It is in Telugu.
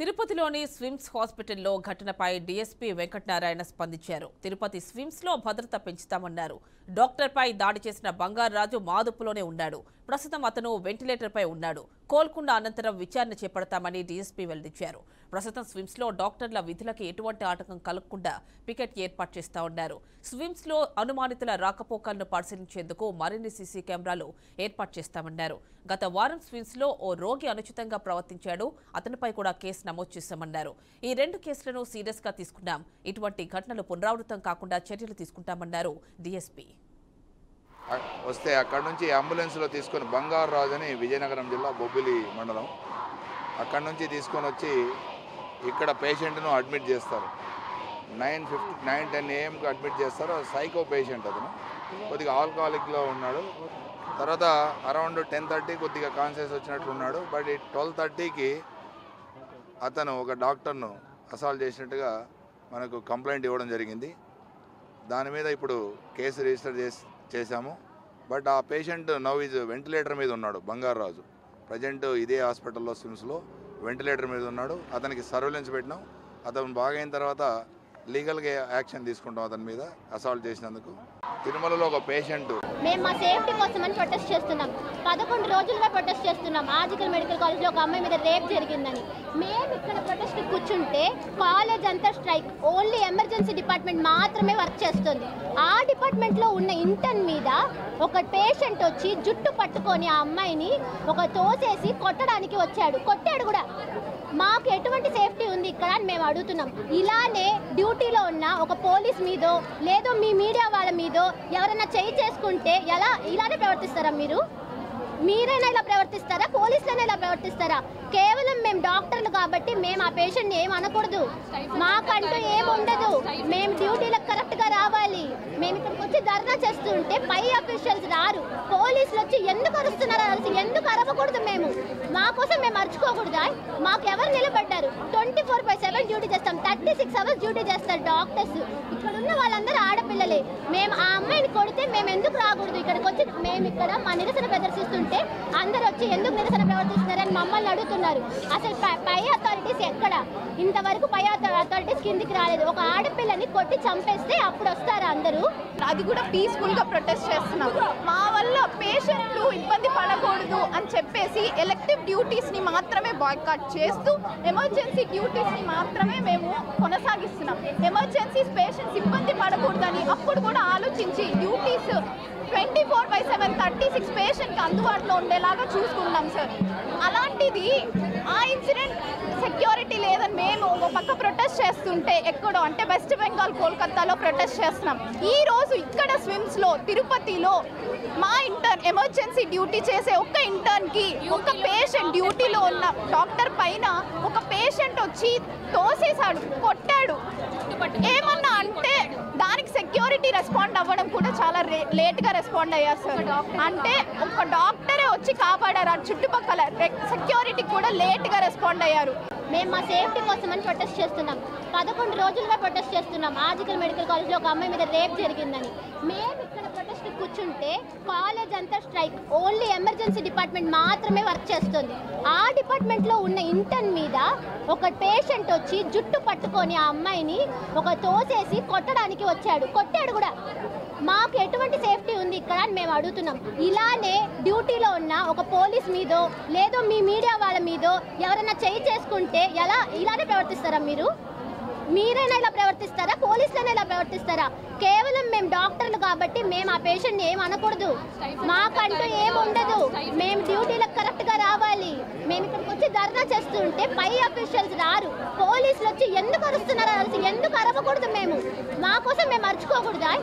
తిరుపతిలోని స్విమ్స్ హాస్పిటల్లో ఘటనపై డీఎస్పీ వెంకటనారాయణ స్పందించారు. తిరుపతి స్విమ్స్ లో భద్రత పెంచుతామన్నారు. డాక్టర్పై దాడి చేసిన బంగారాజు మాదుపులోనే ఉన్నాడు. ప్రస్తుతం అతను వెంటిలేటర్పై ఉన్నాడు. కోలుకున్న అనంతరం విచారణ చేపడతామని డీఎస్పీ వెల్లడించారు. ప్రస్తుతం స్విమ్స్ లో డాక్టర్ల విధులకు ఎటువంటి ఆటంకం కలగకుండా పికెట్ ఏర్పాటు చేస్తామన్నారు. స్విమ్స్ లో అనుమానితుల రాకపోకలను పరిశీలించేందుకు మరిన్ని సీసీ కెమెరాలు ఏర్పాటు చేస్తామన్నారు. గత వారం స్విమ్స్ లో ఓ రోగి అనుచితంగా ప్రవర్తించాడు. అతనిపై కూడా కేసు నమోదు చేశామన్నారు. ఈ 2 కేసులను సీరియస్ గా తీసుకున్నాం. ఇటువంటి ఘటనలు పునరావృతం కాకుండా చర్యలు తీసుకుంటామన్నారు డీఎస్పీ. వస్తే అక్కడ నుంచి అంబులెన్స్లో తీసుకొని బంగారాజు అని విజయనగరం జిల్లా బొబ్బిలి మండలం అక్కడ నుంచి తీసుకొని వచ్చి ఇక్కడ పేషెంట్ను అడ్మిట్ చేస్తారు. 9:10 AM అడ్మిట్ చేస్తారు. సైకో పేషెంట్ అతను కొద్దిగా ఆల్కహాలిక్లో ఉన్నాడు. తర్వాత అరౌండ్ 10:30 కొద్దిగా కాన్షియస్ వచ్చినట్టు ఉన్నాడు. బట్ 12:30కి అతను ఒక డాక్టర్ను అసాల్ట్ చేసినట్టుగా మనకు కంప్లైంట్ ఇవ్వడం జరిగింది. దాని మీద ఇప్పుడు కేసు రిజిస్టర్ చేశాము. బట్ ఆ పేషెంట్ నౌ ఈజ్ వెంటిలేటర్ మీద ఉన్నాడు. బంగారాజు ప్రజెంట్ ఇదే హాస్పిటల్లో స్విమ్స్లో వెంటిలేటర్ మీద ఉన్నాడు. అతనికి సర్వేలెన్స్ పెట్టినాం. అతను బాగైన తర్వాత లీగల్గా యాక్షన్ తీసుకుంటాం అతని మీద అసాల్ట్ చేసినందుకు. తిరుమలలో ఒక పేషెంట్ మేము మా సేఫ్టీ కోసమని ప్రొటెస్ట్ చేస్తున్నాం. 11 రోజులుగా ప్రొటెస్ట్ చేస్తున్నాం. ఆర్జికల్ మెడికల్ కాలేజ్లో ఒక అమ్మాయి మీద రేప్ జరిగిందని మేము ఇక్కడ ప్రొటెస్ట్ కూర్చుంటే కాలేజ్ అంతా స్ట్రైక్. ఓన్లీ ఎమర్జెన్సీ డిపార్ట్మెంట్ మాత్రమే వర్క్ చేస్తుంది. ఆ డిపార్ట్మెంట్లో ఉన్న ఇంటర్న్ మీద ఒక పేషెంట్ వచ్చి జుట్టు పట్టుకొని ఆ అమ్మాయిని ఒక తోసేసి కొట్టడానికి వచ్చాడు. కొట్టాడు కూడా. మాకు ఎటువంటి సేఫ్టీ ఉంది ఇక్కడ అని మేము అడుగుతున్నాం. ఇలానే డ్యూటీలో ఉన్న ఒక పోలీస్ మీదో లేదో మీ మీడియా వాళ్ళ మీదో ఎవరైనా చేయి చేసుకుంటే ఇలానే ప్రవర్తిస్తారా? మీరైనా ఇలా ప్రవర్తిస్తారా? పోలీసులైనా ఇలా ప్రవర్తిస్తారా? కేవలం మేము డాక్టర్లు కాబట్టి మేము ఆ పేషెంట్ని ఏం అనకూడదు. మాకంటూ ఏముండదు. మేము డ్యూటీలకు కరెక్ట్గా రావాలి. మేము ఇక్కడికి వచ్చి ధర్నా చేస్తుంటే పై అఫీషియల్స్ రారు. పోలీసులు వచ్చి ఎందుకు అరుస్తున్నారో అరిసి ఎందుకు అరవకూడదు? మా కోసం మేము అరుచుకోకూడదా? మాకు ఎవరు నిలబడ్డారు? 24/7 డ్యూటీ చేస్తాం. 36 hours డ్యూటీ చేస్తారు డాక్టర్స్. ఇక్కడ ఉన్న వాళ్ళందరూ ఆడపిల్లలే. మేము ఆ అమ్మాయిని కొడితే మేము ఎందుకు రాకూడదు? ఇక్కడికి వచ్చి మేము ఇక్కడ మా నిరసన ప్రదర్శిస్తుంటే అందరూ వచ్చి ఎందుకు నిరసన ప్రవర్తిస్తున్నారని మమ్మల్ని అడుగుతున్నారు. అసలు పై అథారిటీస్ ఎక్కడ? ఇంతవరకు పై అథారిటీస్ కిందికి రాలేదు. ఒక ఆడపిల్లని కొట్టి చంపేస్తే అప్పుడు వస్తారా అందరూ? అది కూడా పీస్ఫుల్గా ప్రొటెస్ట్ చేస్తున్నాం. మా వల్ల పేషెంట్లు ఇబ్బంది పడకూడదు అని చెప్పేసి ఎలెక్టివ్ డ్యూటీస్ని మాత్రమే బాయ్కాట్ చేస్తూ ఎమర్జెన్సీ డ్యూటీస్ని మాత్రమే మేము కొనసాగిస్తున్నాం. ఎమర్జెన్సీస్ పేషెంట్స్ ఇబ్బంది పడకూడదని అప్పుడు కూడా ఆలోచించి డ్యూటీస్ 24/7 36 పేషెంట్కి అందుబాటులో ఉండేలాగా చూసుకున్నాం సార్. అలాంటిది ఆ ఇన్సిడెంట్ సెక్యూరిటీ లేదని మేము ఒక పక్క ప్రొటెస్ట్ చేస్తుంటే ఎక్కడో అంటే వెస్ట్ బెంగాల్ కోల్కతాలో ప్రొటెస్ట్ చేస్తున్నాం. ఈరోజు ఇక్కడ స్విమ్స్లో తిరుపతిలో మా ఇంటర్న్ ఎమర్జెన్సీ డ్యూటీ చేసే ఒక ఇంటర్న్కి ఒక పేషెంట్ డ్యూటీలో ఉన్న డాక్టర్ పైన ఒక పేషెంట్ వచ్చి తోసేశాడు, కొట్టాడు. ఏమన్నా అంటే దానికి సెక్యూరిటీ రెస్పాండ్ అవ్వడం కూడా చాలా లేట్గా రెస్పాండ్ అయ్యారు సార్. అంటే ఒక డాక్టరే వచ్చి కాపాడారు. చుట్టుపక్కల సెక్యూరిటీ కూడా లేట్గా రెస్పాండ్ అయ్యారు. మేము మా సేఫ్టీ కోసమని ప్రొటెస్ట్ చేస్తున్నాం. 11 రోజులుగా ప్రొటెస్ట్ చేస్తున్నాం. ఆర్జికల్ మెడికల్ కాలేజ్లో ఒక అమ్మాయి మీద రేప్ జరిగిందని మేము ఇక్కడ ప్రొటెస్ట్ కూర్చుంటే కాలేజ్ అంతా స్ట్రైక్. ఓన్లీ ఎమర్జెన్సీ డిపార్ట్మెంట్ మాత్రమే వర్క్ చేస్తుంది. ఆ డిపార్ట్మెంట్లో ఉన్న ఇంటర్న్ మీద ఒక పేషెంట్ వచ్చి జుట్టు పట్టుకొని ఆ అమ్మాయిని ఒక తోసేసి కొట్టడానికి వచ్చాడు. కొట్టాడు కూడా. మాకు ఎటువంటి సేఫ్టీ ఉంది ఇక్కడ అని మేము అడుగుతున్నాం. ఇలానే డ్యూటీలో ఉన్న ఒక పోలీస్ మీదో లేదో మీ మీడియా వాళ్ళ మీదో ఎవరైనా చేయి చేసుకుంటే ఇలానే ప్రవర్తిస్తారా? మీరైనా ఇలా ప్రవర్తిస్తారా? పోలీసులైనా ఇలా ప్రవర్తిస్తారా? కేవలం మేము డాక్టర్లు కాబట్టి మేము ఆ పేషెంట్ని ఏం అనకూడదు. మాకంటూ ఏముండదు. మేము డ్యూటీలకు కరెక్ట్గా రావాలి. మేము ఇక్కడికి వచ్చి ధర్నా చేస్తుంటే పై అఫీషియల్స్ రారు. పోలీసులు వచ్చి ఎందుకు అరుస్తున్నారో అరిసి ఎందుకు అరవకూడదు? మా కోసం మేము అరుచుకోకూడదా?